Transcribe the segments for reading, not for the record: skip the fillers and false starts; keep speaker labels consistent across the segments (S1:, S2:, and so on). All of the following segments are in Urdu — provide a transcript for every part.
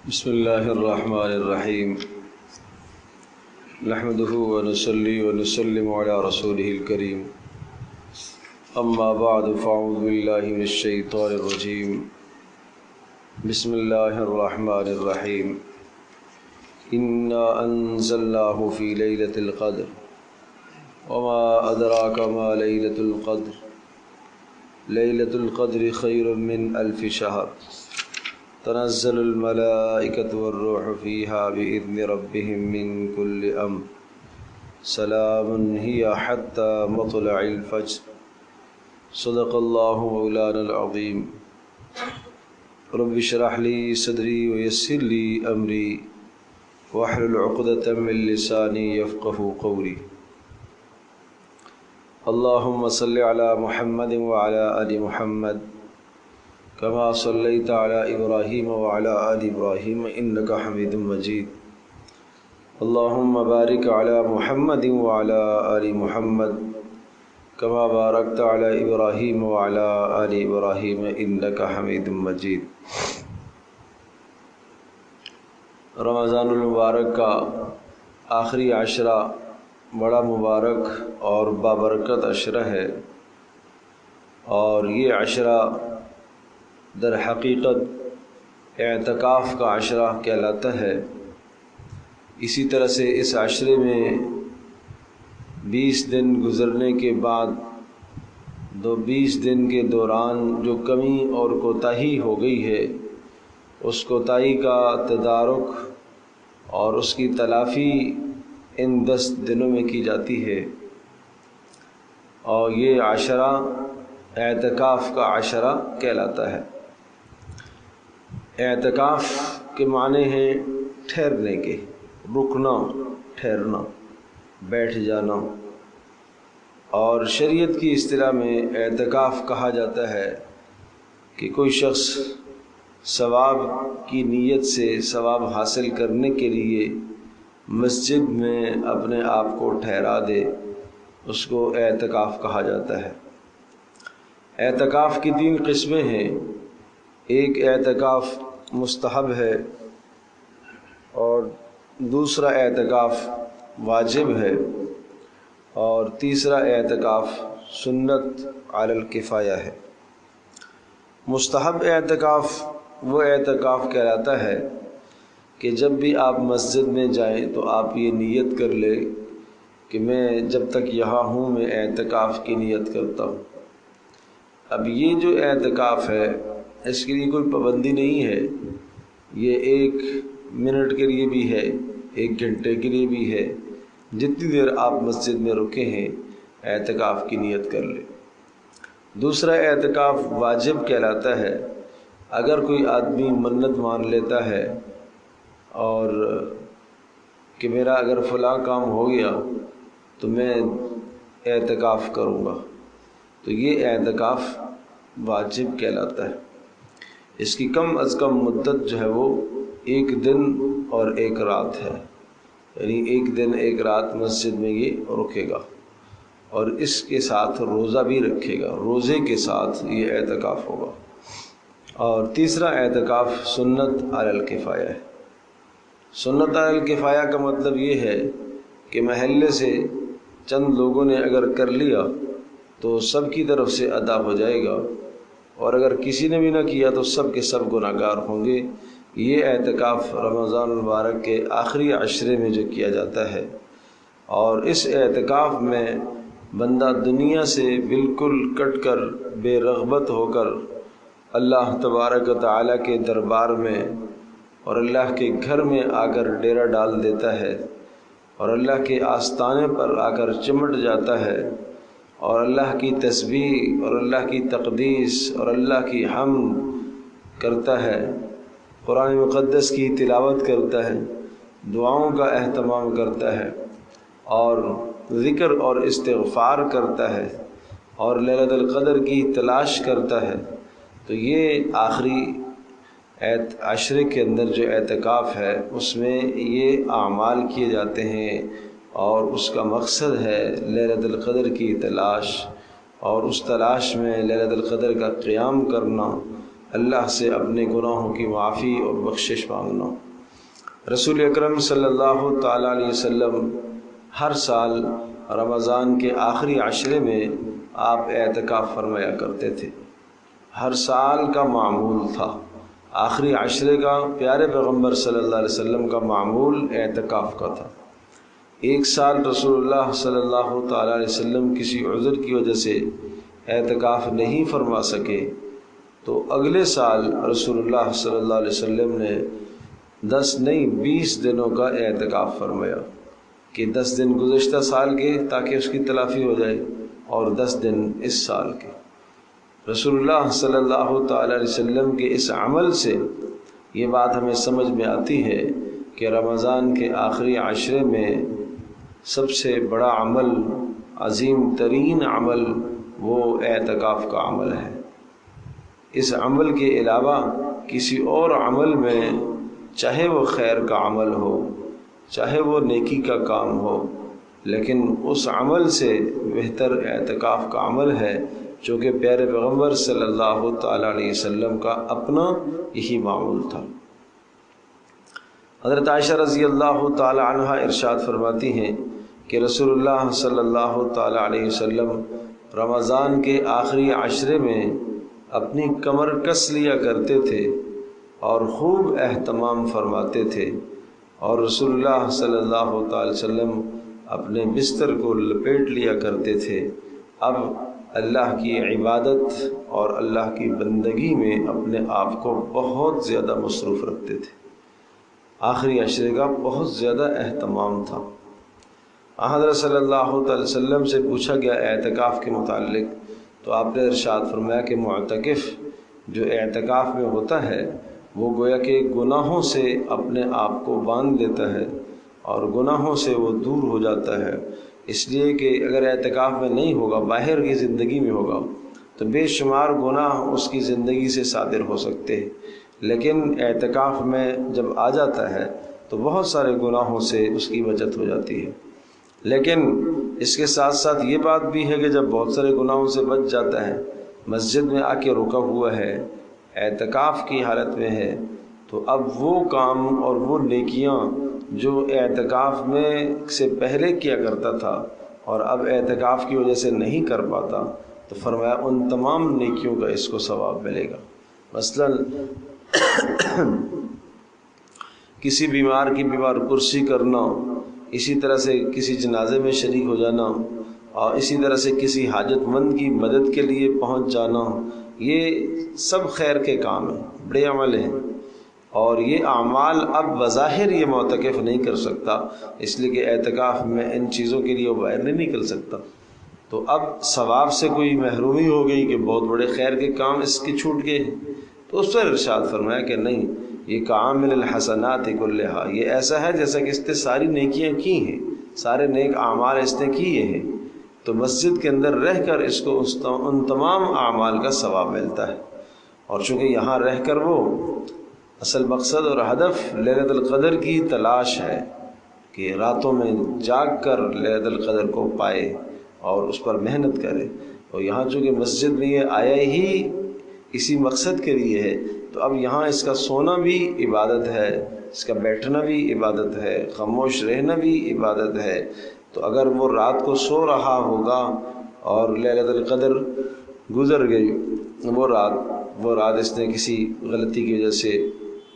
S1: بسم اللہ الرحمن الرحیم نحمده ونصلي ونسلم على رسوله الكريم اما بعد فاعوذ باللہ من الشیطان الرجیم بسم اللہ الرحمن الرحیم انا انزلناه في ليلة القدر وما ادراك ما ليلة القدر ليلة القدر خير من 1000 شهر تنزل الملائكة والروح فيها بإذن ربهم من كل أمر سلام هي حتى مطلع الفجر صدق الله مولانا العظيم رب اشرح لي صدري ويسر لي أمري واحلل عقدة من لساني يفقهوا قولي اللهم صل على محمد وعلى آل محمد كما صليت على إبراهيم وعلى آل إبراهيم إنك حميد مجيد اللهم بارك على محمد وعلى آل محمد كما باركت على إبراهيم وعلى آل إبراهيم إنك حميد مجيد۔ رمضان المبارک کا آخری عشرہ بڑا مبارک اور بابرکت عشرہ ہے، اور یہ عشرہ در حقیقت اعتکاف کا عشرہ کہلاتا ہے۔ اسی طرح سے اس عشرے میں 20 دن گزرنے کے بعد 20 دن کے دوران جو کمی اور کوتاہی ہو گئی ہے، اس کوتاہی کا تدارک اور اس کی تلافی ان 10 دنوں میں کی جاتی ہے، اور یہ عشرہ اعتکاف کا عشرہ کہلاتا ہے۔ اعتکاف کے معنی ہیں ٹھہرنے کے، رکنا، ٹھہرنا، بیٹھ جانا، اور شریعت کی اصطلاح میں اعتکاف کہا جاتا ہے کہ کوئی شخص ثواب کی نیت سے ثواب حاصل کرنے کے لیے مسجد میں اپنے آپ کو ٹھہرا دے، اس کو اعتکاف کہا جاتا ہے۔ اعتکاف کی 3 قسمیں ہیں۔ ایک اعتکاف مستحب ہے، اور دوسرا اعتکاف واجب ہے، اور تیسرا اعتکاف سنت علی الکفایہ ہے۔ مستحب اعتکاف وہ اعتکاف کہلاتا ہے کہ جب بھی آپ مسجد میں جائیں تو آپ یہ نیت کر لیں کہ میں جب تک یہاں ہوں میں اعتکاف کی نیت کرتا ہوں۔ اب یہ جو اعتکاف ہے اس کے لیے کوئی پابندی نہیں ہے، یہ 1 منٹ کے لیے بھی ہے، 1 گھنٹے کے لیے بھی ہے، جتنی دیر آپ مسجد میں رکے ہیں اعتکاف کی نیت کر لیں۔ دوسرا اعتکاف واجب کہلاتا ہے۔ اگر کوئی آدمی منت مان لیتا ہے اور کہ میرا اگر فلاں کام ہو گیا تو میں اعتکاف کروں گا، تو یہ اعتکاف واجب کہلاتا ہے۔ اس کی کم از کم مدت جو ہے وہ 1 دن اور 1 رات ہے، یعنی 1 دن 1 رات مسجد میں یہ رکے گا، اور اس کے ساتھ روزہ بھی رکھے گا، روزے کے ساتھ یہ اعتکاف ہوگا۔ اور تیسرا اعتکاف سنت علی الکفایہ ہے۔ سنت علی الکفایہ کا مطلب یہ ہے کہ محلے سے چند لوگوں نے اگر کر لیا تو سب کی طرف سے ادا ہو جائے گا، اور اگر کسی نے بھی نہ کیا تو سب کے سب گناہ گار ہوں گے۔ یہ اعتکاف رمضان المبارک کے آخری عشرے میں جو کیا جاتا ہے، اور اس اعتکاف میں بندہ دنیا سے بالکل کٹ کر بے رغبت ہو کر اللہ تبارک و تعالیٰ کے دربار میں اور اللہ کے گھر میں آ کر ڈیرا ڈال دیتا ہے، اور اللہ کے آستانے پر آ کر چمٹ جاتا ہے، اور اللہ کی تسبیح اور اللہ کی تقدیس اور اللہ کی حمد کرتا ہے، قرآن مقدس کی تلاوت کرتا ہے، دعاؤں کا اہتمام کرتا ہے، اور ذکر اور استغفار کرتا ہے، اور لیلۃ القدر کی تلاش کرتا ہے۔ تو یہ آخری عشرے کے اندر جو اعتکاف ہے اس میں یہ اعمال کیے جاتے ہیں، اور اس کا مقصد ہے لیلۃ القدر کی تلاش، اور اس تلاش میں لیلۃ القدر کا قیام کرنا، اللہ سے اپنے گناہوں کی معافی اور بخشش مانگنا۔ رسول اکرم صلی اللہ تعالیٰ علیہ وسلم ہر سال رمضان کے آخری عشرے میں آپ اعتکاف فرمایا کرتے تھے، ہر سال کا معمول تھا۔ آخری عشرے کا پیارے پیغمبر صلی اللہ علیہ وسلم کا معمول اعتکاف کا تھا۔ ایک سال رسول اللہ صلی اللہ تعالیٰ علیہ وسلم کسی عذر کی وجہ سے اعتکاف نہیں فرما سکے تو اگلے سال رسول اللہ صلی اللہ علیہ وسلم نے 10 نہیں 20 دنوں کا اعتکاف فرمایا کہ 10 دن گزشتہ سال کے تاکہ اس کی تلافی ہو جائے اور 10 دن اس سال کے۔ رسول اللہ صلی اللہ تعالیٰ علیہ وسلم کے اس عمل سے یہ بات ہمیں سمجھ میں آتی ہے کہ رمضان کے آخری عشرے میں سب سے بڑا عمل، عظیم ترین عمل وہ اعتکاف کا عمل ہے۔ اس عمل کے علاوہ کسی اور عمل میں، چاہے وہ خیر کا عمل ہو، چاہے وہ نیکی کا کام ہو، لیکن اس عمل سے بہتر اعتکاف کا عمل ہے، جو کہ پیارے پیغمبر صلی اللہ تعالیٰ علیہ وسلم کا اپنا یہی معمول تھا۔ حضرت عائشہ رضی اللہ تعالیٰ عنہا ارشاد فرماتی ہیں کہ رسول اللہ صلی اللہ تعالیٰ علیہ وسلم رمضان کے آخری عشرے میں اپنی کمر کس لیا کرتے تھے اور خوب اہتمام فرماتے تھے، اور رسول اللہ صلی اللہ تعالی وسلم اپنے بستر کو لپیٹ لیا کرتے تھے۔ اب اللہ کی عبادت اور اللہ کی بندگی میں اپنے آپ کو بہت زیادہ مصروف رکھتے تھے، آخری عشرے کا بہت زیادہ اہتمام تھا۔ حضرت صلی اللہ تعالی وسلم سے پوچھا گیا اعتکاف کے متعلق تو آپ نے ارشاد فرمایا کہ معتکف جو اعتکاف میں ہوتا ہے وہ گویا کہ گناہوں سے اپنے آپ کو باندھ لیتا ہے اور گناہوں سے وہ دور ہو جاتا ہے، اس لیے کہ اگر اعتکاف میں نہیں ہوگا، باہر کی زندگی میں ہوگا تو بے شمار گناہ اس کی زندگی سے صادر ہو سکتے ہیں، لیکن اعتکاف میں جب آ جاتا ہے تو بہت سارے گناہوں سے اس کی بچت ہو جاتی ہے۔ لیکن اس کے ساتھ ساتھ یہ بات بھی ہے کہ جب بہت سارے گناہوں سے بچ جاتا ہے، مسجد میں آ کے رکا ہوا ہے، اعتکاف کی حالت میں ہے، تو اب وہ کام اور وہ نیکیاں جو اعتکاف میں سے پہلے کیا کرتا تھا اور اب اعتکاف کی وجہ سے نہیں کر پاتا، تو فرمایا ان تمام نیکیوں کا اس کو ثواب ملے گا۔ مثلا کسی بیمار کی بیمار پرسی کرنا، اسی طرح سے کسی جنازے میں شریک ہو جانا، اور اسی طرح سے کسی حاجت مند کی مدد کے لیے پہنچ جانا، یہ سب خیر کے کام ہیں، بڑے عمل ہیں، اور یہ اعمال اب بظاہر یہ معتکف نہیں کر سکتا، اس لیے کہ اعتکاف میں ان چیزوں کے لیے وہ باہر نہیں نکل سکتا، تو اب ثواب سے کوئی محرومی ہو گئی کہ بہت بڑے خیر کے کام اس کی چھوٹ گئے ہیں، تو اس پر ارشاد فرمایا کہ نہیں، یہ کعامل الحسنات کلھا، یہ ایسا ہے جیسا کہ اس نے ساری نیکیاں کی ہیں، سارے نیک اعمال اس نے کیے ہیں، تو مسجد کے اندر رہ کر اس کو ان تمام اعمال کا ثواب ملتا ہے۔ اور چونکہ یہاں رہ کر وہ اصل مقصد اور ہدف لیلۃ القدر کی تلاش ہے کہ راتوں میں جاگ کر لیلۃ القدر کو پائے اور اس پر محنت کرے، اور یہاں چونکہ مسجد میں یہ آیا ہی اسی مقصد کے لیے ہے، تو اب یہاں اس کا سونا بھی عبادت ہے، اس کا بیٹھنا بھی عبادت ہے، خاموش رہنا بھی عبادت ہے، تو اگر وہ رات کو سو رہا ہوگا اور لیلۃ القدر گزر گئی، وہ رات اس نے کسی غلطی کی وجہ سے،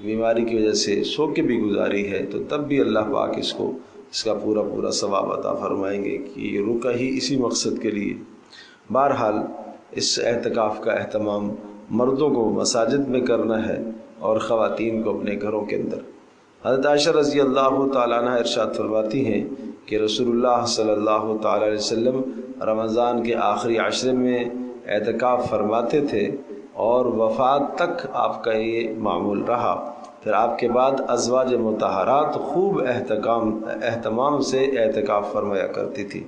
S1: بیماری کی وجہ سے سو کے بھی گزاری ہے، تو تب بھی اللہ پاک اس کا پورا ثواب عطا فرمائیں گے کہ یہ رکا ہی اسی مقصد کے لیے۔ بہرحال اس اعتکاف کا اہتمام مردوں کو مساجد میں کرنا ہے اور خواتین کو اپنے گھروں کے اندر۔ حضرت عائشہ رضی اللہ تعالیٰ عنہ ارشاد فرماتی ہیں کہ رسول اللہ صلی اللہ تعالیٰ علیہ وسلم رمضان کے آخری عشرے میں اعتکاف فرماتے تھے اور وفات تک آپ کا یہ معمول رہا۔ پھر آپ کے بعد ازواج مطہرات خوب اہتمام سے اعتکاف فرمایا کرتی تھی۔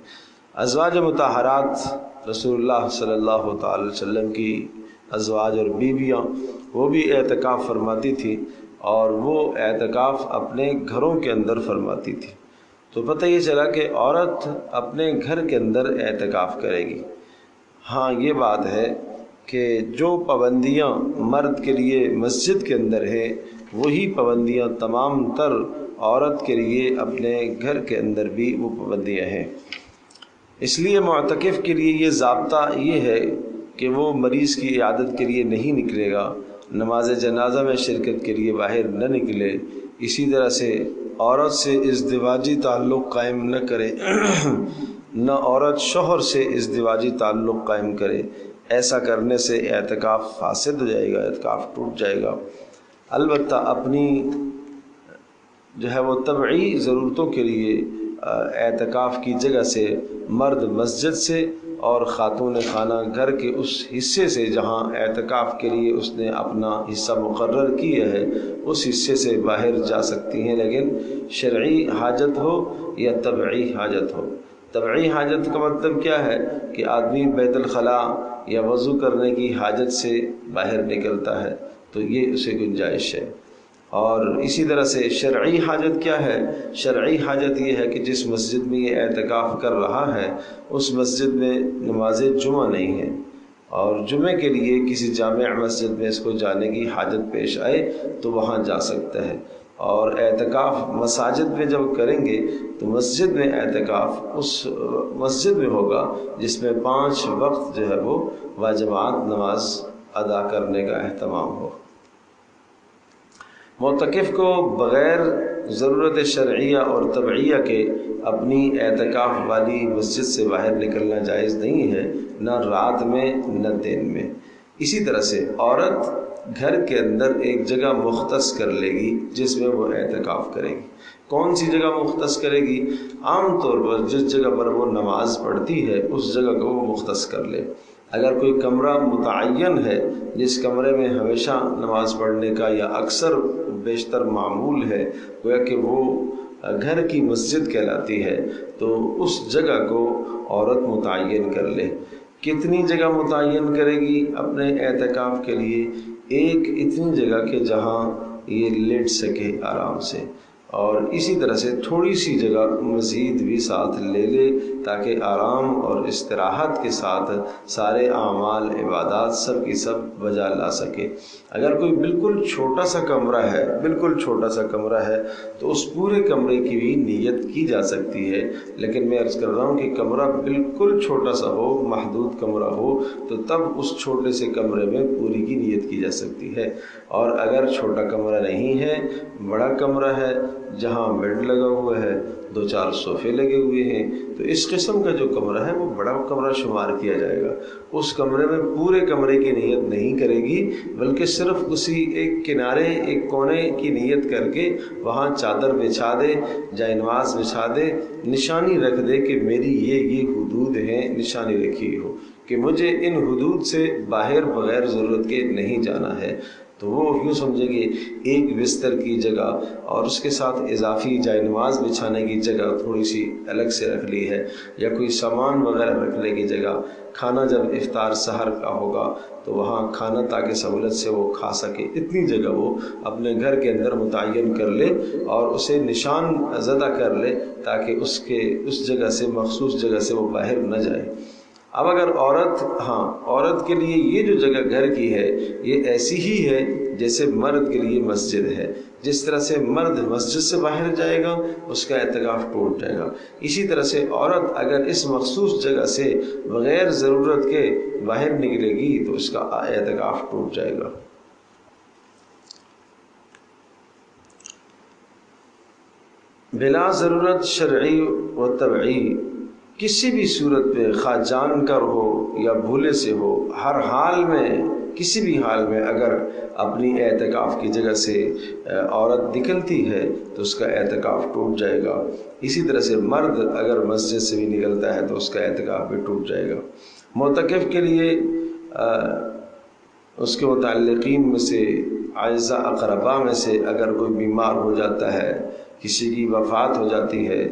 S1: ازواج مطہرات رسول اللہ صلی اللہ تعالی وسلم کی ازواج اور بیویاں، وہ بھی اعتکاف فرماتی تھی اور وہ اعتکاف اپنے گھروں کے اندر فرماتی تھی۔ تو پتہ یہ چلا کہ عورت اپنے گھر کے اندر اعتکاف کرے گی۔ ہاں یہ بات ہے کہ جو پابندیاں مرد کے لیے مسجد کے اندر ہیں وہی پابندیاں تمام تر عورت کے لیے اپنے گھر کے اندر بھی وہ پابندیاں ہیں۔ اس لیے معتکف کے لیے یہ ضابطہ یہ ہے کہ وہ مریض کی عیادت کے لیے نہیں نکلے گا، نماز جنازہ میں شرکت کے لیے باہر نہ نکلے، اسی طرح سے عورت سے ازدواجی تعلق قائم نہ کرے نہ عورت شوہر سے ازدواجی تعلق قائم کرے۔ ایسا کرنے سے اعتکاف فاسد ہو جائے گا، اعتکاف ٹوٹ جائے گا۔ البتہ اپنی جو ہے وہ طبعی ضرورتوں کے لیے اعتکاف کی جگہ سے مرد مسجد سے اور خاتون خانہ گھر کے اس حصے سے جہاں اعتکاف کے لیے اس نے اپنا حصہ مقرر کیا ہے اس حصے سے باہر جا سکتی ہیں، لیکن شرعی حاجت ہو یا طبعی حاجت ہو۔ طبعی حاجت کا مطلب کیا ہے کہ آدمی بیت الخلاء یا وضو کرنے کی حاجت سے باہر نکلتا ہے تو یہ اسے گنجائش ہے۔ اور اسی طرح سے شرعی حاجت کیا ہے؟ شرعی حاجت یہ ہے کہ جس مسجد میں یہ اعتکاف کر رہا ہے اس مسجد میں نماز جمعہ نہیں ہے، اور جمعے کے لیے کسی جامع مسجد میں اس کو جانے کی حاجت پیش آئے تو وہاں جا سکتا ہے۔ اور اعتکاف مساجد میں جب کریں گے تو مسجد میں اعتکاف اس مسجد میں ہوگا جس میں 5 وقت جو ہے وہ باجماعت نماز ادا کرنے کا اہتمام ہو۔ معتکف کو بغیر ضرورت شرعیہ اور طبعیہ کے اپنی اعتکاف والی مسجد سے باہر نکلنا جائز نہیں ہے، نہ رات میں نہ دن میں۔ اسی طرح سے عورت گھر کے اندر ایک جگہ مختص کر لے گی جس میں وہ اعتکاف کرے گی۔ کون سی جگہ مختص کرے گی؟ عام طور پر جس جگہ پر وہ نماز پڑھتی ہے اس جگہ کو وہ مختص کر لے۔ اگر کوئی کمرہ متعین ہے جس کمرے میں ہمیشہ نماز پڑھنے کا یا اکثر بیشتر معمول ہے، گویا کہ وہ گھر کی مسجد کہلاتی ہے، تو اس جگہ کو عورت متعین کر لے۔ کتنی جگہ متعین کرے گی اپنے اعتکاف کے لیے؟ ایک اتنی جگہ کہ جہاں یہ لیٹ سکے آرام سے، اور اسی طرح سے تھوڑی سی جگہ مزید بھی ساتھ لے لے تاکہ آرام اور استراحت کے ساتھ سارے اعمال عبادات سب کی سب بجا لا سکے۔ اگر کوئی بالکل چھوٹا سا کمرہ ہے، بالکل چھوٹا سا کمرہ ہے تو اس پورے کمرے کی بھی نیت کی جا سکتی ہے، لیکن میں عرض کر رہا ہوں کہ کمرہ بالکل چھوٹا سا ہو، محدود کمرہ ہو تو تب اس چھوٹے سے کمرے میں پوری کی نیت کی جا سکتی ہے۔ اور اگر چھوٹا کمرہ نہیں ہے، بڑا کمرہ ہے جہاں بیڈ لگا ہوا ہے، 2-4 صوفے لگے ہوئے ہیں، تو اس قسم کا جو کمرہ ہے وہ بڑا کمرہ شمار کیا جائے گا۔ اس کمرے میں پورے کمرے کی نیت نہیں کرے گی، بلکہ صرف اسی ایک کنارے ایک کونے کی نیت کر کے وہاں چادر بچھا دے، جائے نماز بچھا دے، نشانی رکھ دے کہ میری یہ حدود ہیں، نشانی رکھی ہو کہ مجھے ان حدود سے باہر بغیر ضرورت کے نہیں جانا ہے۔ تو وہ یوں سمجھے کہ ایک بستر کی جگہ اور اس کے ساتھ اضافی جائے نماز بچھانے کی جگہ تھوڑی سی الگ سے رکھ لی ہے، یا کوئی سامان وغیرہ رکھنے کی جگہ، کھانا جب افطار سحر کا ہوگا تو وہاں کھانا تاکہ سہولت سے وہ کھا سکے، اتنی جگہ وہ اپنے گھر کے اندر متعین کر لے اور اسے نشان زدہ کر لے تاکہ اس جگہ سے مخصوص جگہ سے وہ باہر نہ جائے۔ اب اگر عورت کے لیے یہ جو جگہ گھر کی ہے یہ ایسی ہی ہے جیسے مرد کے لیے مسجد ہے، جس طرح سے مرد مسجد سے باہر جائے گا اس کا اعتکاف ٹوٹ جائے گا، اسی طرح سے عورت اگر اس مخصوص جگہ سے بغیر ضرورت کے باہر نکلے گی تو اس کا اعتکاف ٹوٹ جائے گا۔ بلا ضرورت شرعی و طبعی کسی بھی صورت میں، خواہ جان کر ہو یا بھولے سے ہو، ہر حال میں، کسی بھی حال میں اگر اپنی اعتکاف کی جگہ سے عورت نکلتی ہے تو اس کا اعتکاف ٹوٹ جائے گا۔ اسی طرح سے مرد اگر مسجد سے بھی نکلتا ہے تو اس کا اعتکاف بھی ٹوٹ جائے گا۔ معتکف کے لیے اس کے متعلقین میں سے، اعزاء اقرباء میں سے اگر کوئی بیمار ہو جاتا ہے، کسی کی وفات ہو جاتی ہے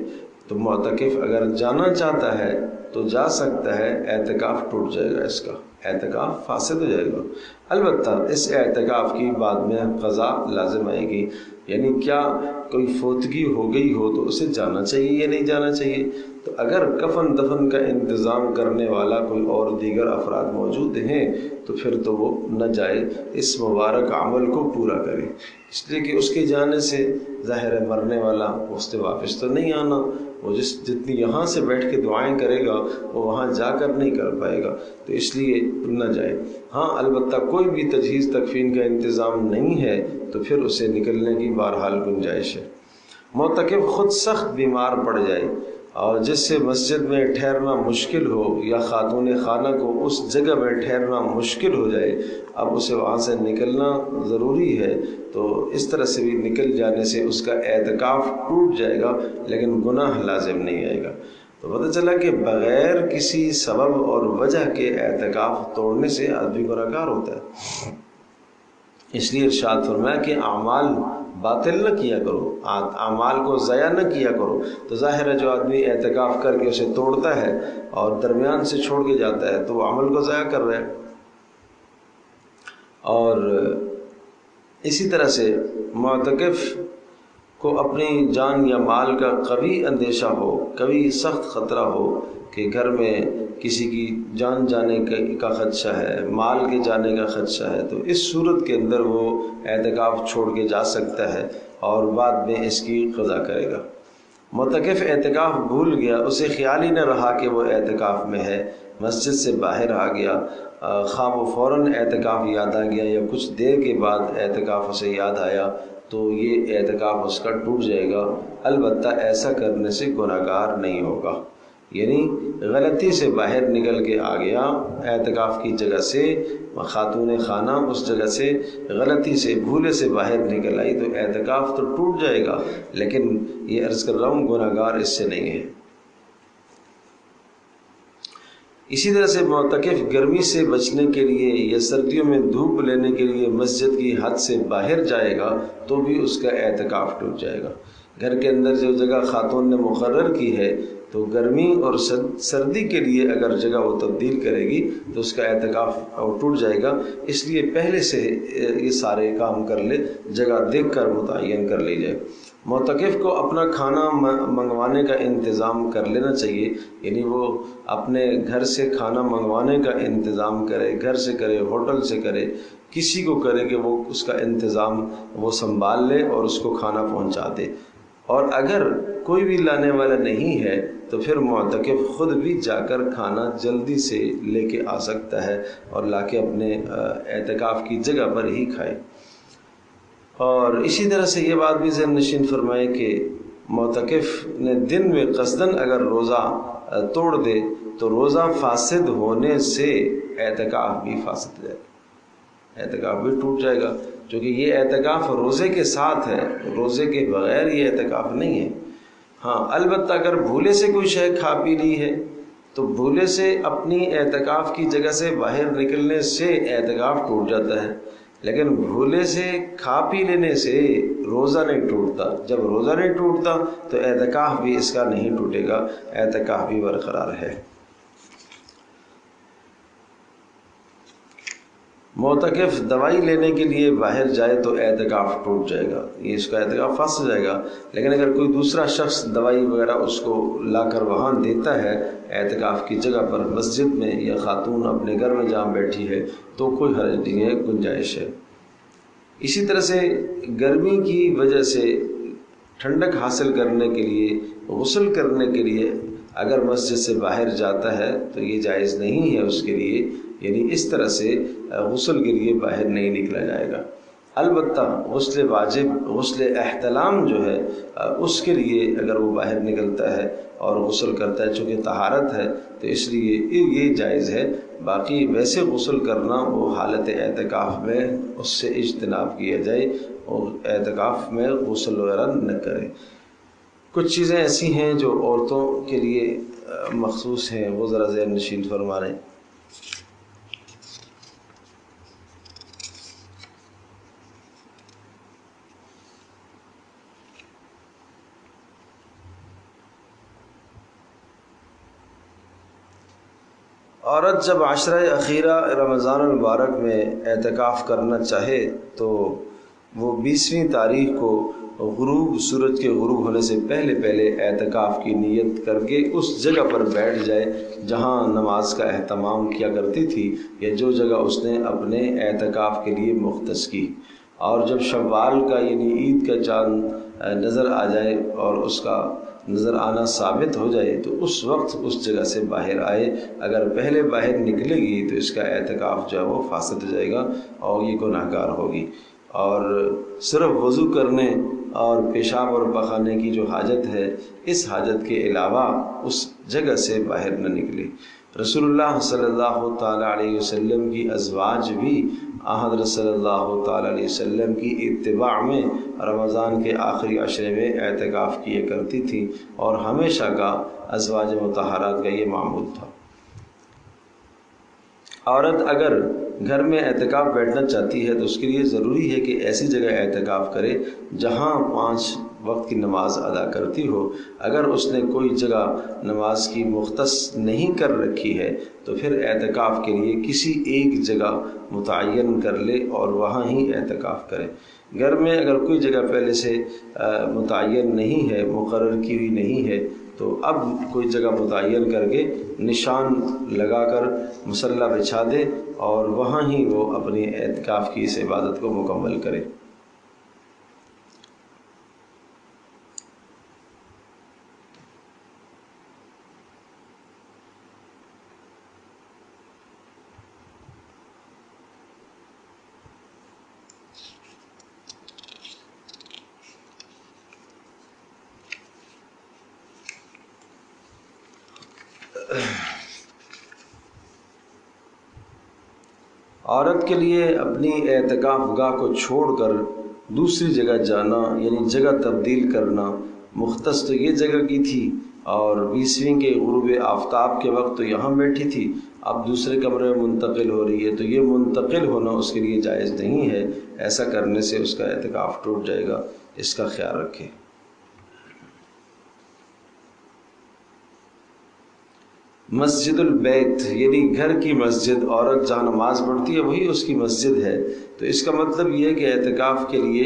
S1: تو معتکف اگر جانا چاہتا ہے تو جا سکتا ہے، اعتکاف ٹوٹ جائے گا، اس کا اعتکاف فاسد ہو جائے گا۔ البتہ اس اعتکاف کی بعد میں قضا لازم آئے گی، یعنی کیا کوئی فوتگی ہو گئی ہو تو اسے جانا چاہیے یا نہیں جانا چاہیے؟ تو اگر کفن دفن کا انتظام کرنے والا کوئی اور دیگر افراد موجود ہیں تو پھر تو وہ نہ جائے، اس مبارک عمل کو پورا کرے، اس لیے کہ اس کے جانے سے ظاہر ہے مرنے والا اس سے واپس تو نہیں آنا، وہ جتنی یہاں سے بیٹھ کے دعائیں کرے گا وہ وہاں جا کر نہیں کر پائے گا، تو اس لیے نہ جائے۔ ہاں البتہ کوئی بھی تجہیز تکفین کا انتظام نہیں ہے تو پھر اسے نکلنے کی بہرحال گنجائش ہے۔ معتکف خود سخت بیمار پڑ جائے اور جس سے مسجد میں ٹھہرنا مشکل ہو، یا خاتون خانہ کو اس جگہ میں ٹھہرنا مشکل ہو جائے، اب اسے وہاں سے نکلنا ضروری ہے، تو اس طرح سے بھی نکل جانے سے اس کا اعتکاف ٹوٹ جائے گا لیکن گناہ لازم نہیں آئے گا۔ تو پتہ چلا کہ بغیر کسی سبب اور وجہ کے اعتکاف توڑنے سے آدمی گناہ گار ہوتا ہے، اس لیے ارشاد فرمایا کہ اعمال باطل نہ کیا کرو، اعمال کو ضائع نہ کیا کرو۔ تو ظاہر ہے جو آدمی اعتکاف کر کے اسے توڑتا ہے اور درمیان سے چھوڑ کے جاتا ہے تو وہ عمل کو ضائع کر رہا ہے۔ اور اسی طرح سے معتکف کو اپنی جان یا مال کا کبھی اندیشہ ہو، کبھی سخت خطرہ ہو کہ گھر میں کسی کی جان جانے کا خدشہ ہے، مال کے جانے کا خدشہ ہے، تو اس صورت کے اندر وہ اعتکاف چھوڑ کے جا سکتا ہے اور بعد میں اس کی قضا کرے گا۔ معتکف اعتکاف بھول گیا، اسے خیال ہی نہ رہا کہ وہ اعتکاف میں ہے، مسجد سے باہر آ گیا، خواہ وہ فوراً اعتکاف یاد آ گیا یا کچھ دیر کے بعد اعتکاف اسے یاد آیا، تو یہ اعتکاف اس کا ٹوٹ جائے گا، البتہ ایسا کرنے سے گناہ گار نہیں ہوگا۔ یعنی غلطی سے باہر نکل کے آ گیا اعتکاف کی جگہ سے، خاتون خانہ اس جگہ سے غلطی سے بھولے سے باہر نکل آئی تو اعتکاف تو ٹوٹ جائے گا، لیکن یہ عرض کر رہا ہوں گناہ گار اس سے نہیں ہے۔ اسی طرح سے معتکف گرمی سے بچنے کے لیے یا سردیوں میں دھوپ لینے کے لیے مسجد کی حد سے باہر جائے گا تو بھی اس کا اعتکاف ٹوٹ جائے گا۔ گھر کے اندر جو جگہ خاتون نے مقرر کی ہے تو گرمی اور سردی کے لیے اگر جگہ وہ تبدیل کرے گی تو اس کا اعتکاف ٹوٹ جائے گا، اس لیے پہلے سے یہ سارے کام کر لے، جگہ دیکھ کر متعین کر لی جائے۔ معتکف کو اپنا کھانا منگوانے کا انتظام کر لینا چاہیے، یعنی وہ اپنے گھر سے کھانا منگوانے کا انتظام کرے، گھر سے کرے، ہوٹل سے کرے، کسی کو کرے کہ وہ اس کا انتظام وہ سنبھال لے اور اس کو کھانا پہنچا دے۔ اور اگر کوئی بھی لانے والا نہیں ہے تو پھر معتکف خود بھی جا کر کھانا جلدی سے لے کے آ سکتا ہے اور لا کے اپنے اعتکاف کی جگہ پر ہی کھائے۔ اور اسی طرح سے یہ بات بھی ذہن نشین فرمائے کہ معتکف نے دن میں قصداً اگر روزہ توڑ دے تو روزہ فاسد ہونے سے اعتکاف بھی فاسد ہو جائے گا، اعتکاف بھی ٹوٹ جائے گا، کیونکہ یہ اعتکاف روزے کے ساتھ ہے، روزے کے بغیر یہ اعتکاف نہیں ہے۔ ہاں البتہ اگر بھولے سے کوئی شے کھا پی لی ہے تو بھولے سے اپنی اعتکاف کی جگہ سے باہر نکلنے سے اعتکاف ٹوٹ جاتا ہے، لیکن بھولے سے کھا پی لینے سے روزہ نہیں ٹوٹتا۔ جب روزہ نہیں ٹوٹتا تو اعتکاف بھی اس کا نہیں ٹوٹے گا، اعتکاف بھی برقرار ہے۔ معتکف دوائی لینے کے لیے باہر جائے تو اعتکاف ٹوٹ جائے گا، یہ اس کا اعتکاف فاسد ہو جائے گا، لیکن اگر کوئی دوسرا شخص دوائی وغیرہ اس کو لا کر وہاں دیتا ہے اعتکاف کی جگہ پر، مسجد میں، یا خاتون اپنے گھر میں جہاں بیٹھی ہے تو کوئی حرج نہیں ہے، گنجائش ہے۔ اسی طرح سے گرمی کی وجہ سے ٹھنڈک حاصل کرنے کے لیے، غسل کرنے کے لیے اگر مسجد سے باہر جاتا ہے تو یہ جائز نہیں ہے اس کے لیے، یعنی اس طرح سے غسل کے لیے باہر نہیں نکلا جائے گا۔ البتہ غسل واجب، غسل احتلام جو ہے اس کے لیے اگر وہ باہر نکلتا ہے اور غسل کرتا ہے، چونکہ طہارت ہے تو اس لیے یہ جائز ہے۔ باقی ویسے غسل کرنا وہ حالت اعتکاف میں اس سے اجتناب کیا جائے اور اعتکاف میں غسل وغیرہ نہ کرے۔ کچھ چیزیں ایسی ہیں جو عورتوں کے لیے مخصوص ہیں، وہ ذرا ذہن نشین فرما رہے ہیں۔ عورت جب عشرہ اخیرہ رمضان المبارک میں اعتکاف کرنا چاہے تو وہ 20ویں تاریخ کو سورج کے غروب ہونے سے پہلے اعتکاف کی نیت کر کے اس جگہ پر بیٹھ جائے جہاں نماز کا اہتمام کیا کرتی تھی یا جو جگہ اس نے اپنے اعتکاف کے لیے مختص کی، اور جب شوال کا یعنی عید کا چاند نظر آ جائے اور اس کا نظر آنا ثابت ہو جائے تو اس وقت اس جگہ سے باہر آئے۔ اگر پہلے باہر نکلے گی تو اس کا اعتکاف جو ہے وہ فاسد ہو جائے گا اور یہ گناہ گار ہوگی، اور صرف وضو کرنے اور پیشاب اور پخانے کی جو حاجت ہے اس حاجت کے علاوہ اس جگہ سے باہر نہ نکلے۔ رسول اللہ صلی اللہ تعالیٰ علیہ وسلم کی ازواج بھی حضرت صلی اللہ تعالیٰ علیہ وسلم کی اتباع میں رمضان کے آخری عشرے میں اعتکاف کیا کرتی تھی، اور ہمیشہ کا ازواج مطہرات کا یہ معمول تھا۔ عورت اگر گھر میں اعتکاف بیٹھنا چاہتی ہے تو اس کے لیے ضروری ہے کہ ایسی جگہ اعتکاف کرے جہاں 5 وقت کی نماز ادا کرتی ہو۔ اگر اس نے کوئی جگہ نماز کی مختص نہیں کر رکھی ہے تو پھر اعتکاف کے لیے کسی ایک جگہ متعین کر لے اور وہاں ہی اعتکاف کرے۔ گھر میں اگر کوئی جگہ پہلے سے متعین نہیں ہے، مقرر کی ہوئی نہیں ہے، تو اب کوئی جگہ متعین کر کے نشان لگا کر مصلی بچھا دے اور وہاں ہی وہ اپنی اعتکاف کی اس عبادت کو مکمل کرے۔ عورت کے لیے اپنی اعتکاف گاہ کو چھوڑ کر دوسری جگہ جانا یعنی جگہ تبدیل کرنا، مختص تو یہ جگہ کی تھی اور 20ویں کے غروب آفتاب کے وقت تو یہاں بیٹھی تھی، اب دوسرے کمرے میں منتقل ہو رہی ہے تو یہ منتقل ہونا اس کے لیے جائز نہیں ہے۔ ایسا کرنے سے اس کا اعتکاف ٹوٹ جائے گا، اس کا خیال رکھیں۔ مسجد البیت یعنی گھر کی مسجد، عورت جہاں نماز پڑھتی ہے وہی اس کی مسجد ہے، تو اس کا مطلب یہ ہے کہ اعتکاف کے لیے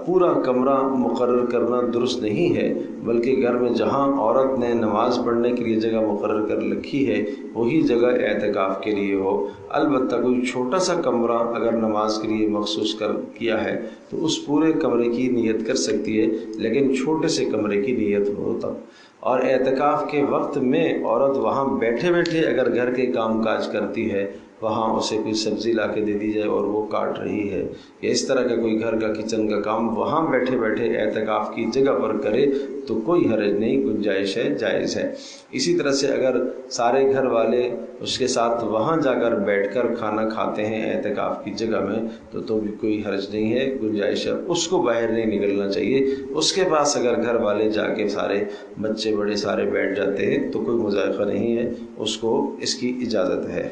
S1: پورا کمرہ مقرر کرنا درست نہیں ہے، بلکہ گھر میں جہاں عورت نے نماز پڑھنے کے لیے جگہ مقرر کر رکھی ہے وہی جگہ اعتکاف کے لیے ہو۔ البتہ کوئی چھوٹا سا کمرہ اگر نماز کے لیے مخصوص کیا ہے تو اس پورے کمرے کی نیت کر سکتی ہے، لیکن چھوٹے سے کمرے کی نیت ہو تب۔ اور اعتکاف کے وقت میں عورت وہاں بیٹھے بیٹھے اگر گھر کے کام کاج کرتی ہے، وہاں اسے کوئی سبزی لا کے دے دی جائے اور وہ کاٹ رہی ہے، یا اس طرح کا کوئی گھر کا کچن کا کام وہاں بیٹھے بیٹھے اعتکاف کی جگہ پر کرے تو کوئی حرج نہیں، گنجائش ہے، جائز ہے۔ اسی طرح سے اگر سارے گھر والے اس کے ساتھ وہاں جا کر بیٹھ کر کھانا کھاتے ہیں اعتکاف کی جگہ میں تو بھی کوئی حرج نہیں ہے، گنجائش ہے، اس کو باہر نہیں نکلنا چاہیے۔ اس کے پاس اگر گھر والے جا کے سارے بچے بڑے سارے بیٹھ جاتے ہیں تو کوئی مذائقہ نہیں ہے، اس کو اس کی اجازت ہے،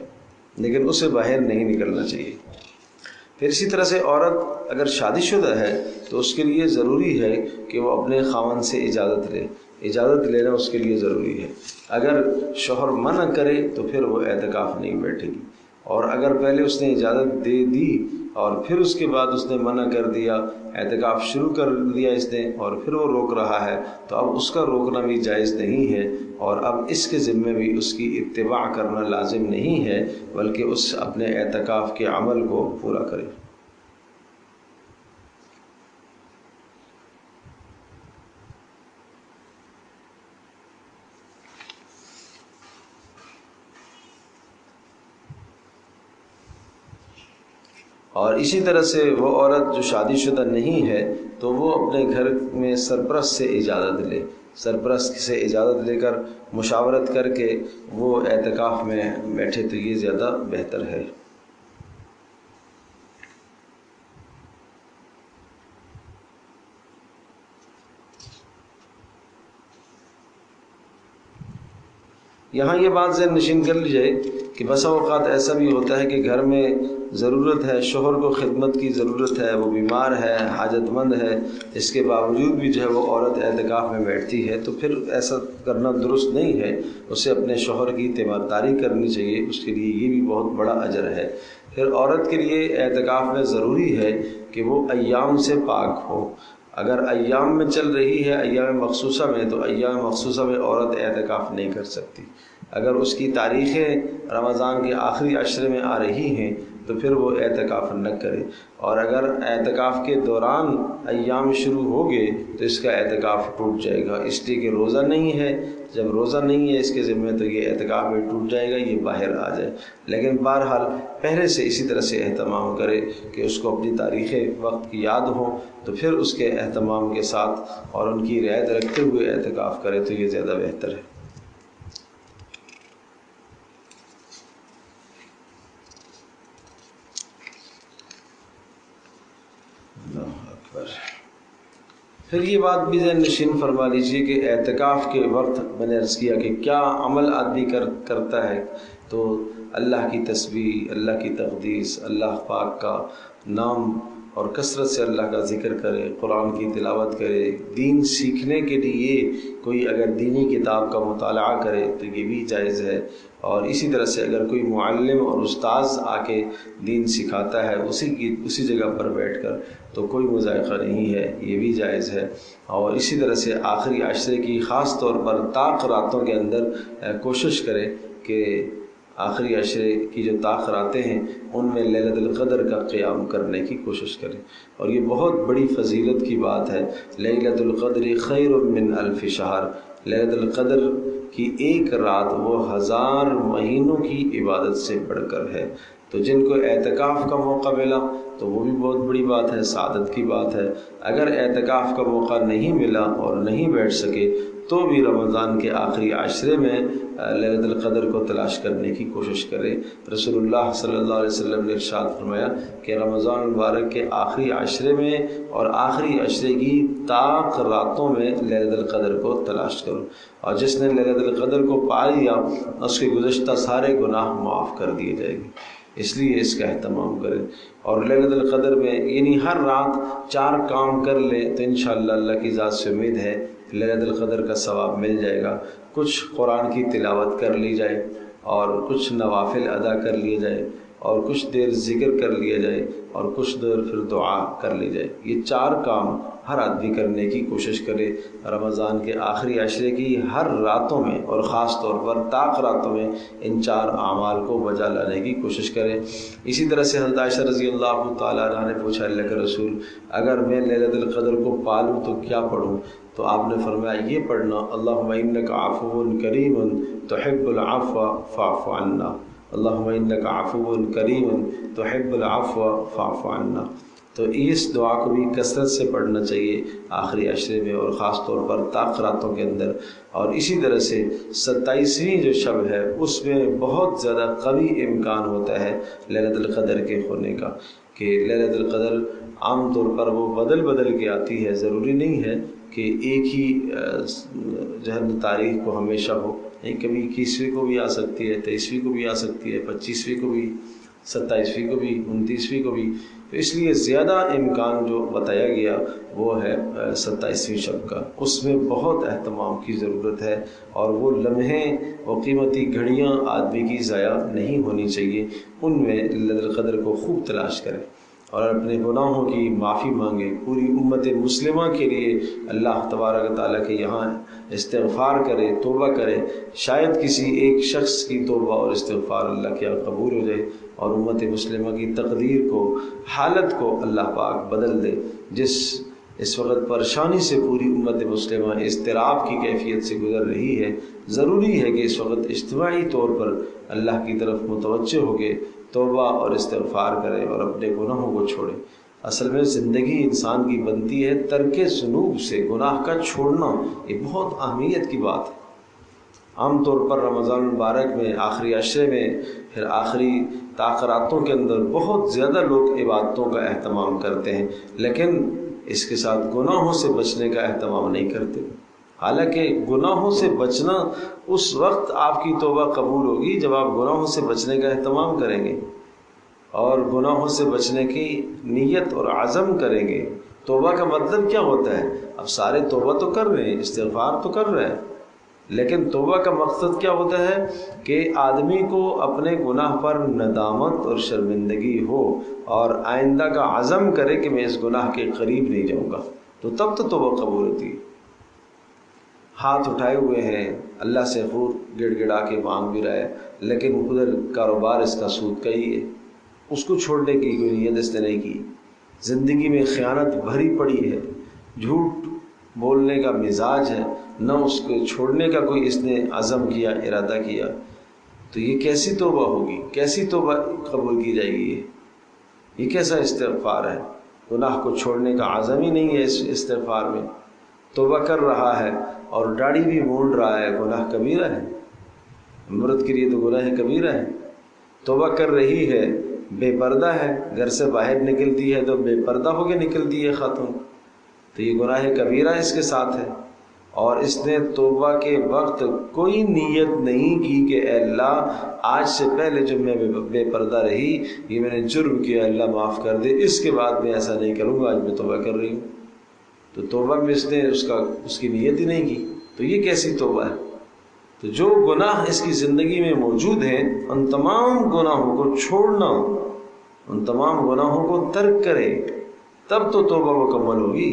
S1: لیکن اسے باہر نہیں نکلنا چاہیے۔ پھر اسی طرح سے عورت اگر شادی شدہ ہے تو اس کے لیے ضروری ہے کہ وہ اپنے خاوند سے اجازت لے، اجازت لینا اس کے لیے ضروری ہے۔ اگر شوہر منع کرے تو پھر وہ اعتکاف نہیں بیٹھے گی، اور اگر پہلے اس نے اجازت دے دی اور پھر اس کے بعد اس نے منع کر دیا، اعتکاف شروع کر دیا اس نے اور پھر وہ روک رہا ہے تو اب اس کا روکنا بھی جائز نہیں ہے، اور اب اس کے ذمے بھی اس کی اتباع کرنا لازم نہیں ہے، بلکہ اس اپنے اعتکاف کے عمل کو پورا کرے۔ اور اسی طرح سے وہ عورت جو شادی شدہ نہیں ہے تو وہ اپنے گھر میں سرپرست سے اجازت لے، سرپرست سے اجازت لے کر مشاورت کر کے وہ اعتکاف میں بیٹھے تو یہ زیادہ بہتر ہے۔ یہاں یہ بات ذہن نشین کر لی جائے کہ بسا اوقات ایسا بھی ہوتا ہے کہ گھر میں ضرورت ہے، شوہر کو خدمت کی ضرورت ہے، وہ بیمار ہے، حاجت مند ہے، اس کے باوجود بھی جو ہے وہ عورت اعتکاف میں بیٹھتی ہے، تو پھر ایسا کرنا درست نہیں ہے۔ اسے اپنے شوہر کی تیمارداری کرنی چاہیے، اس کے لیے یہ بھی بہت بڑا اجر ہے۔ پھر عورت کے لیے اعتکاف میں ضروری ہے کہ وہ ایام سے پاک ہو۔ اگر ایام میں چل رہی ہے، ایام مخصوصہ میں، تو ایام مخصوصہ میں عورت اعتکاف نہیں کر سکتی۔ اگر اس کی تاریخیں رمضان کے آخری عشرے میں آ رہی ہیں تو پھر وہ اعتکاف نہ کرے، اور اگر اعتکاف کے دوران ایام شروع ہو گئے تو اس کا اعتکاف ٹوٹ جائے گا، اس لیے کہ روزہ نہیں ہے۔ جب روزہ نہیں ہے اس کے ذمہ تو یہ اعتکاف بھی ٹوٹ جائے گا، یہ باہر آ جائے۔ لیکن بہرحال پہلے سے اسی طرح سے اہتمام کرے کہ اس کو اپنی تاریخیں وقت کی یاد ہوں، تو پھر اس کے اہتمام کے ساتھ اور ان کی رعایت رکھتے ہوئے اعتکاف کرے تو یہ زیادہ بہتر ہے۔ پھر یہ بات بھی ذہن نشین فرما لیجیے کہ اعتکاف کے وقت میں نے عرض کیا کہ کیا عمل آدمی کرتا ہے، تو اللہ کی تسبیح، اللہ کی تقدیس، اللہ پاک کا نام اور کثرت سے اللہ کا ذکر کرے، قرآن کی تلاوت کرے، دین سیکھنے کے لیے کوئی اگر دینی کتاب کا مطالعہ کرے تو یہ بھی جائز ہے، اور اسی طرح سے اگر کوئی معلم اور استاذ آ کے دین سکھاتا ہے اسی جگہ پر بیٹھ کر تو کوئی مذائقہ نہیں ہے، یہ بھی جائز ہے۔ اور اسی طرح سے آخری عشرے کی خاص طور پر طاق راتوں کے اندر کوشش کرے کہ آخری عشرے کی جو طاق راتیں ہیں ان میں لیلۃ القدر کا قیام کرنے کی کوشش کریں، اور یہ بہت بڑی فضیلت کی بات ہے۔ لیلۃ القدر خیر من الف شہر، لیلۃ القدر کی ایک رات وہ 1000 مہینوں کی عبادت سے بڑھ کر ہے۔ تو جن کو اعتکاف کا موقع ملا تو وہ بھی بہت بڑی بات ہے، سعادت کی بات ہے۔ اگر اعتکاف کا موقع نہیں ملا اور نہیں بیٹھ سکے تو بھی رمضان کے آخری عشرے میں لیلۃ القدر کو تلاش کرنے کی کوشش کرے۔ رسول اللہ صلی اللہ علیہ وسلم نے ارشاد فرمایا کہ رمضان المبارک کے آخری عشرے میں اور آخری عشرے کی طاق راتوں میں لیلۃ القدر کو تلاش کرو، اور جس نے لیلۃ القدر کو پا لیا اس کے گزشتہ سارے گناہ معاف کر دیے جائیں گے، اس لیے اس کا اہتمام کریں۔ اور لیلۃ القدر میں یعنی ہر رات 4 کام کر لیں تو انشاءاللہ اللہ کی ذات سے امید ہے لیلۃ القدر کا ثواب مل جائے گا۔ کچھ قرآن کی تلاوت کر لی جائے، اور کچھ نوافل ادا کر لیے جائے، اور کچھ دیر ذکر کر لیا جائے، اور کچھ دیر پھر دعا کر لی جائے۔ یہ 4 کام ہر آدمی کرنے کی کوشش کرے رمضان کے آخری عشرے کی ہر راتوں میں، اور خاص طور پر طاق راتوں میں ان 4 اعمال کو بجا لانے کی کوشش کرے۔ اسی طرح سے حضرت عائشہ رضی اللہ تعالیٰ عنہ نے پوچھا اللہ کے رسول اگر میں لیلۃ القدر کو پالوں تو کیا پڑھوں؟ تو آپ نے فرمایا یہ پڑھنا اللہم انک عفو کریم تحب العفو فاعف عنا، اللہم انک عفو کریم تحب العفو فاعف عنا۔ تو اس دعا کو بھی کثرت سے پڑھنا چاہیے آخری عشرے میں، اور خاص طور پر طاق راتوں کے اندر۔ اور اسی طرح سے 27ویں جو شب ہے اس میں بہت زیادہ قوی امکان ہوتا ہے لیلۃ القدر کے ہونے کا، کہ لیلۃ القدر عام طور پر وہ بدل کے آتی ہے، ضروری نہیں ہے کہ ایک ہی جو ہے تاریخ کو ہمیشہ ہو، کبھی 21ویں کو بھی آ سکتی ہے، 23ویں کو بھی آ سکتی ہے، 25ویں کو بھی، 27ویں کو بھی، 29ویں کو بھی۔ تو اس لیے زیادہ امکان جو بتایا گیا وہ ہے 27ویں شب کا، اس میں بہت اہتمام کی ضرورت ہے، اور وہ لمحے اور قیمتی گھڑیاں آدمی کی ضائع نہیں ہونی چاہیے، ان میں لیلۃ القدر کو خوب تلاش کرے اور اپنے گناہوں کی معافی مانگے، پوری امت مسلمہ کے لیے اللہ تبارک تعالیٰ کے یہاں استغفار کرے، توبہ کرے۔ شاید کسی ایک شخص کی توبہ اور استغفار اللہ کے یہاں قبول ہو جائے اور امت مسلمہ کی تقدیر کو، حالت کو اللہ پاک بدل دے۔ جس اس وقت پریشانی سے پوری امت مسلمہ اضطراب کی کیفیت سے گزر رہی ہے، ضروری ہے کہ اس وقت اجتماعی طور پر اللہ کی طرف متوجہ ہو کے توبہ اور استغفار کرے اور اپنے گناہوں کو چھوڑے۔ اصل میں زندگی انسان کی بنتی ہے ترک ذنوب سے، گناہ کا چھوڑنا، یہ بہت اہمیت کی بات ہے۔ عام طور پر رمضان المبارک میں آخری عشرے میں، پھر آخری طاق راتوں کے اندر بہت زیادہ لوگ عبادتوں کا اہتمام کرتے ہیں، لیکن اس کے ساتھ گناہوں سے بچنے کا اہتمام نہیں کرتے۔ حالانکہ گناہوں سے بچنا اس وقت آپ کی توبہ قبول ہوگی جب آپ گناہوں سے بچنے کا اہتمام کریں گے اور گناہوں سے بچنے کی نیت اور عزم کریں گے۔ توبہ کا مطلب کیا ہوتا ہے؟ اب سارے توبہ تو کر رہے ہیں، استغفار تو کر رہے ہیں، لیکن توبہ کا مقصد کیا ہوتا ہے کہ آدمی کو اپنے گناہ پر ندامت اور شرمندگی ہو اور آئندہ کا عزم کرے کہ میں اس گناہ کے قریب نہیں جاؤں گا، تو تب تو توبہ قبول ہوتی ہے۔ ہاتھ اٹھائے ہوئے ہیں، اللہ سے خوب گڑ گڑا کے مانگ بھی رہا ہے، لیکن ادھر کاروبار اس کا سود کا ہی ہے، اس کو چھوڑنے کی کوئی نیت اس نے نہیں کی۔ زندگی میں خیانت بھری پڑی ہے، جھوٹ بولنے کا مزاج ہے، نہ اس کو چھوڑنے کا کوئی اس نے عزم کیا، ارادہ کیا، تو یہ کیسی توبہ ہوگی؟ کیسی توبہ قبول کی جائے گی؟ یہ کیسا استغفار ہے؟ گناہ کو چھوڑنے کا عزم ہی نہیں ہے اس استغفار میں۔ توبہ کر رہا ہے اور داڑھی بھی مونڈ رہا ہے، گناہ کبیرہ ہے، مرد کے لیے تو گناہ کبیرہ ہے۔ توبہ کر رہی ہے، بے پردہ ہے، گھر سے باہر نکلتی ہے تو بے پردہ ہو کے نکلتی ہے خاتون، تو یہ گناہ کبیرہ اس کے ساتھ ہے۔ اور اس نے توبہ کے وقت کوئی نیت نہیں کی کہ اے اللہ آج سے پہلے جو میں بے پردہ رہی، یہ میں نے جرم کیا، اللہ معاف کر دے، اس کے بعد میں ایسا نہیں کروں گا، آج میں توبہ کر رہی ہوں۔ تو توبہ میں اس نے اس کی نیت ہی نہیں کی، تو یہ کیسی توبہ ہے؟ تو جو گناہ اس کی زندگی میں موجود ہیں ان تمام گناہوں کو چھوڑنا، ان تمام گناہوں کو ترک کرے، تب تو توبہ مکمل ہوگی۔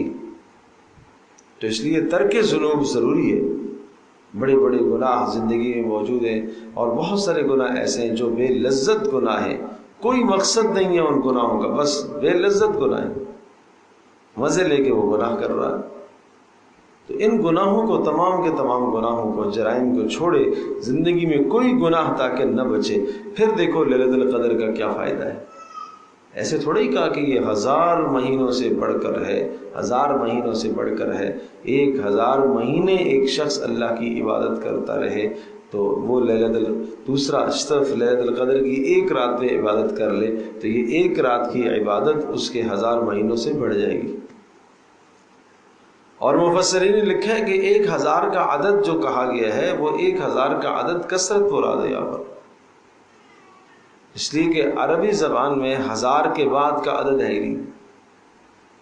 S1: تو اس لیے ترک ذنوب ضروری ہے۔ بڑے بڑے گناہ زندگی میں موجود ہیں اور بہت سارے گناہ ایسے ہیں جو بے لذت گناہ ہیں، کوئی مقصد نہیں ہے ان گناہوں کا، بس بے لذت گناہ ہے، مزے لے کے وہ گناہ کر رہا ہے۔ تو ان گناہوں کو، تمام کے تمام گناہوں کو، جرائم کو چھوڑے، زندگی میں کوئی گناہ تاکہ نہ بچے، پھر دیکھو لیلۃ القدر کا کیا فائدہ ہے۔ ایسے تھوڑا ہی کہا کہ یہ 1000 مہینوں سے بڑھ کر ہے، 1000 مہینوں سے بڑھ کر ہے، 1000 مہینے ایک شخص اللہ کی عبادت کرتا رہے تو وہ دوسرا صرف لیلۃ القدر کی ایک رات میں عبادت کر لے تو یہ ایک رات کی عبادت اس کے 1000 مہینوں سے بڑھ جائے گی۔ اور مفسرین نے لکھا ہے کہ 1000 کا عدد جو کہا گیا ہے وہ 1000 کا عدد کثرت مراد ہے یہاں پر، اس لیے کہ عربی زبان میں 1000 کے بعد کا عدد ہے ہی نہیں،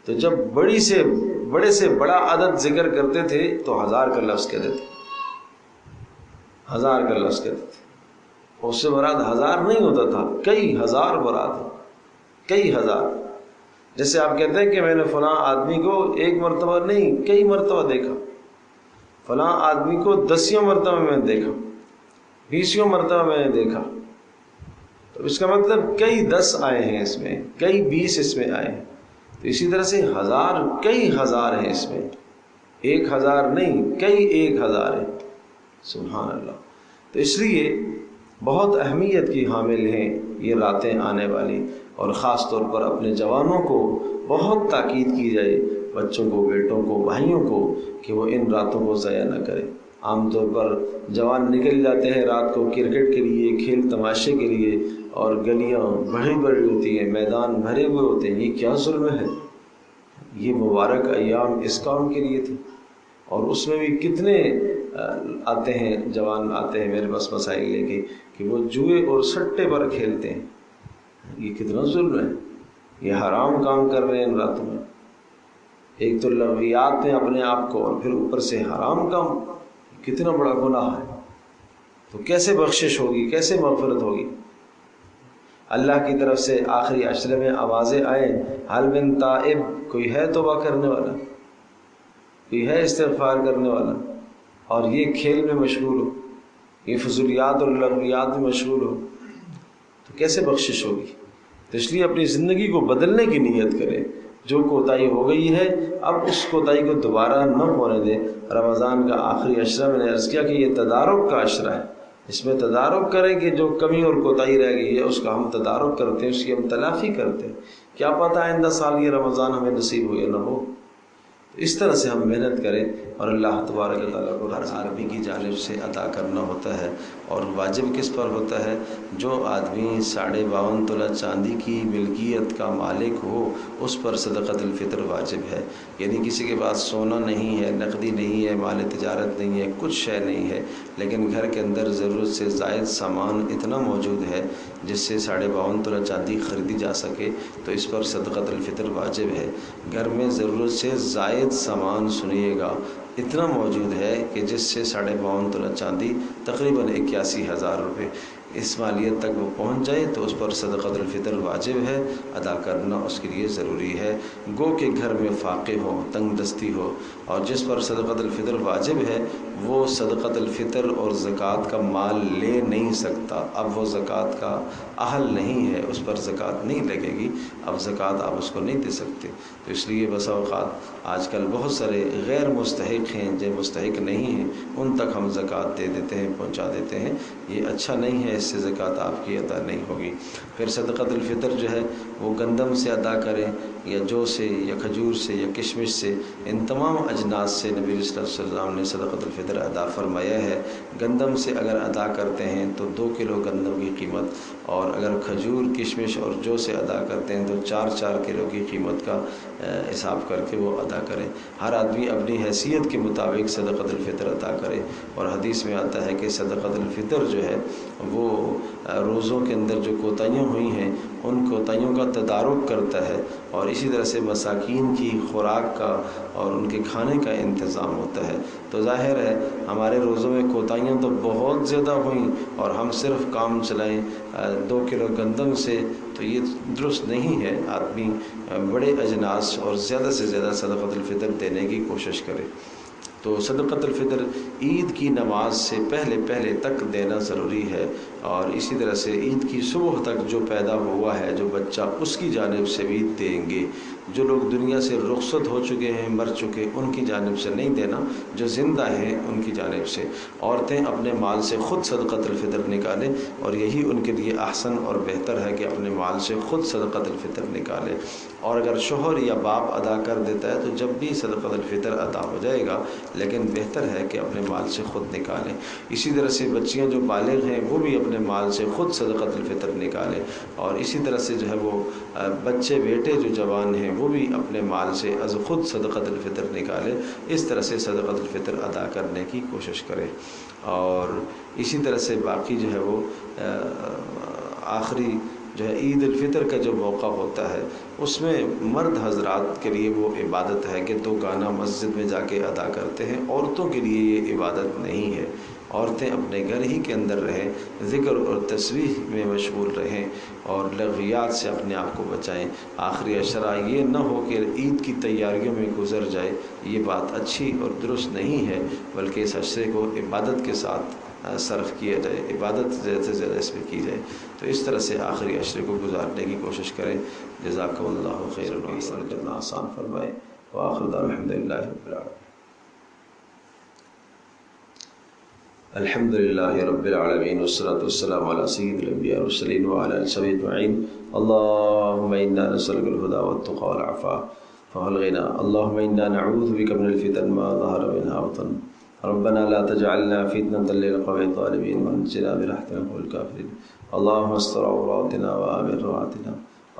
S1: تو جب بڑے سے بڑا عدد ذکر کرتے تھے تو 1000 کا لفظ کہتے تھے، 1000 کا لفظ کہتے تھے، اس سے مراد 1000 نہیں ہوتا تھا، کئی ہزار مراد، کئی ہزار۔ جیسے آپ کہتے ہیں کہ میں نے فلاں آدمی کو ایک مرتبہ نہیں کئی مرتبہ دیکھا، فلاں آدمی کو 10 مرتبہ میں نے دیکھا، 20 مرتبہ میں نے دیکھا، تو اس کا مطلب کئی 10 آئے ہیں اس میں، کئی 20 اس میں آئے ہیں۔ تو اسی طرح سے 1000 کئی ہزار ہیں اس میں، 1000 نہیں کئی 1000 ہیں، سبحان اللہ۔ تو اس لیے بہت اہمیت کی حامل ہیں یہ راتیں آنے والی، اور خاص طور پر اپنے جوانوں کو بہت تاکید کی جائے، بچوں کو، بیٹوں کو، بھائیوں کو، کہ وہ ان راتوں کو ضائع نہ کریں۔ عام طور پر جوان نکل جاتے ہیں رات کو کرکٹ کے لیے، کھیل تماشے کے لیے، اور گلیاں بڑی بڑی ہوتی ہیں، میدان بھرے ہوئے ہوتے ہیں، یہ کیا ظلم ہے؟ یہ مبارک ایام اس کام کے لیے تھے، اور اس میں بھی کتنے آتے ہیں، جوان آتے ہیں میرے پاس مسائل لے کے کہ وہ جوئے اور سٹے پر کھیلتے ہیں، یہ کتنا ظلم ہے، یہ حرام کام کر رہے ہیں ان راتوں میں۔ ایک تو لغویات میں اپنے آپ کو، اور پھر اوپر سے حرام کام، کتنا بڑا گناہ ہے، تو کیسے بخشش ہوگی، کیسے مغفرت ہوگی؟ اللہ کی طرف سے آخری عشرے میں آوازیں آئیں، حل من تائب، کوئی ہے توبہ کرنے والا، کوئی ہے استغفار کرنے والا، اور یہ کھیل میں مشغول ہو، یہ فضولیات اور لغویات میں مشغول ہو، تو کیسے بخشش ہوگی؟ تو اس لیے اپنی زندگی کو بدلنے کی نیت کریں، جو کوتاہی ہو گئی ہے اب اس کوتاہی کو دوبارہ نہ ہونے دیں۔ رمضان کا آخری عشرہ میں نے عرض کیا کہ یہ تدارک کا عشرہ ہے، اس میں تدارک کریں کہ جو کمی اور کوتاہی رہ گئی ہے اس کا ہم تدارک کرتے ہیں، اس کی ہم تلافی کرتے ہیں، کیا پتہ آئندہ سال یہ رمضان ہمیں نصیب ہو یا نہ ہو۔ اس طرح سے ہم محنت کریں اور اللہ تبارک و تعالیٰ کو ہر آدمی کی جانب سے ادا کرنا ہوتا ہے۔ اور واجب کس پر ہوتا ہے؟ جو آدمی 52.5 تولہ چاندی کی ملکیت کا مالک ہو اس پر صدقۃ الفطر واجب ہے۔ یعنی کسی کے پاس سونا نہیں ہے، نقدی نہیں ہے، مال تجارت نہیں ہے، کچھ شے نہیں ہے، لیکن گھر کے اندر ضرورت سے زائد سامان اتنا موجود ہے جس سے 52.5 تولہ چاندی خریدی جا سکے، تو اس پر صدقۃ الفطر واجب ہے۔ گھر میں ضرورت سے زائد سامان سنیے گا اتنا موجود ہے کہ جس سے 52.5 تولہ چاندی تقریباً 81,000 روپے اس مالیت تک وہ پہنچ جائے تو اس پر صدقۃ الفطر واجب ہے، ادا کرنا اس کے لیے ضروری ہے۔ گو کہ گھر میں فاقے ہو، تنگ دستی ہو، اور جس پر صدقۃ الفطر واجب ہے وہ صدقۃ الفطر اور زکوٰۃ کا مال لے نہیں سکتا۔ اب وہ زکوٰۃ کا اہل نہیں ہے، اس پر زکوٰۃ نہیں لگے گی، اب زکوٰۃ آپ اس کو نہیں دے سکتے۔ تو اس لیے بسا اوقات آج کل بہت سارے غیر مستحق ہیں، جو مستحق نہیں ہیں ان تک ہم زکوٰۃ دے دیتے ہیں، پہنچا دیتے ہیں، یہ اچھا نہیں ہے، اس سے زکوٰۃ آپ کی ادا نہیں ہوگی۔ پھر صدقۃ الفطر جو ہے وہ گندم سے ادا کریں یا جو سے یا کھجور سے یا کشمش سے، ان تمام اجناس سے نبی صلی اللہ علیہ وسلم نے صدقۃ الفطر ادا فرمایا ہے۔ گندم سے اگر ادا کرتے ہیں تو 2 کلو گندم کی قیمت، اور اگر کھجور، کشمش اور جو سے ادا کرتے ہیں تو 4 کلو کی قیمت کا حساب کر کے وہ ادا کریں۔ ہر آدمی اپنی حیثیت کے مطابق صدقۃ الفطر ادا کرے، اور حدیث میں آتا ہے کہ صدقۃ الفطر جو ہے وہ روزوں کے اندر جو کوتاہیاں ہوئی ہیں ان کوتاہیوں کا تدارک کرتا ہے، اور اسی طرح سے مساکین کی خوراک کا اور ان کے کھانے کا انتظام ہوتا ہے۔ تو ظاہر ہے ہمارے روزوں میں کوتاہیاں تو بہت زیادہ ہوئیں اور ہم صرف کام چلائیں 2 کلو گندم سے، تو یہ درست نہیں ہے۔ آدمی بڑے اجناس اور زیادہ سے زیادہ صدقۃ الفطر دینے کی کوشش کرے۔ تو صدقۃ الفطر عید کی نماز سے پہلے تک دینا ضروری ہے، اور اسی طرح سے عید کی صبح تک جو پیدا ہوا ہے جو بچہ اس کی جانب سے بھی دیں گے۔ جو لوگ دنیا سے رخصت ہو چکے ہیں، مر چکے، ان کی جانب سے نہیں دینا، جو زندہ ہیں ان کی جانب سے۔ عورتیں اپنے مال سے خود صدقۃ الفطر نکالیں، اور یہی ان کے لیے احسن اور بہتر ہے کہ اپنے مال سے خود صدقۃ الفطر نکالیں۔ اور اگر شوہر یا باپ ادا کر دیتا ہے تو جب بھی صدقۃ الفطر ادا ہو جائے گا، لیکن بہتر ہے کہ اپنے مال سے خود نکالیں۔ اسی طرح سے بچیاں جو بالغ ہیں وہ بھی اپنے مال سے خود صدقۃ الفطر نکالیں، اور اسی طرح سے جو ہے وہ بچے بیٹے جو جوان ہیں وہ بھی اپنے مال سے از خود صدقۃ الفطر نکالیں۔ اس طرح سے صدقۃ الفطر ادا کرنے کی کوشش کریں۔ اور اسی طرح سے باقی جو ہے وہ آخری جو ہے عید الفطر کا جو موقع ہوتا ہے اس میں مرد حضرات کے لیے وہ عبادت ہے کہ 2 گانا مسجد میں جا کے ادا کرتے ہیں۔ عورتوں کے لیے یہ عبادت نہیں ہے۔ عورتیں اپنے گھر ہی کے اندر رہیں، ذکر اور تسبیح میں مشغول رہیں، اور لغویات سے اپنے آپ کو بچائیں۔ آخری عشرہ یہ نہ ہو کہ عید کی تیاریوں میں گزر جائے، یہ بات اچھی اور درست نہیں ہے، بلکہ اس عشرے کو عبادت کے ساتھ صرف کیا جائے، عبادت زیادہ سے زیادہ اس میں کی جائے۔ تو اس طرح سے آخری عشرے کو گزارنے کی کوشش کریں۔ جزاکم اللہ خیر، اللہ آسان فرمائے۔ وآخر دعوانا الحمدللہ رب العالمین۔ الحمد للہ رب العالمین، والصلاة والسلام علی سید الانبیاء والمرسلین وعلی آلہ وصحبہ اجمعین۔ اللہم انا نسألک الہدی والتقی والعفاف والغنی، اللہم انا نعوذ بک من الفتن ما ظہر منها وبطن، ربنا لا تجعلنا فتنة للقوم الظالمين وانجنا برحمتك من الكافرين، اللهم استر عوراتنا وآمن روعاتنا،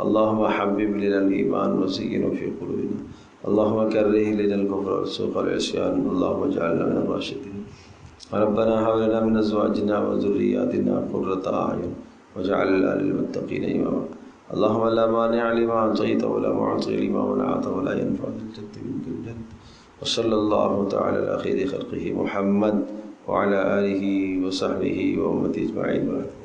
S1: اللهم حبب لنا الإيمان وزينه في قلوبنا، اللهم كره لنا الكفر والفسوق والعصيان، اللهم اجعلنا من الراشدين، ربنا هب لنا من أزواجنا وذرياتنا قرة أعين واجعلنا للمتقين إماما، اللهم لا مانع لما أعطيت ولا معطي لما منعت ولا ينفع ذا الجد منك الجد، وصلى الله تعالى على خير خلقه محمد وعلى آله وصحبه وأمته أجمعين.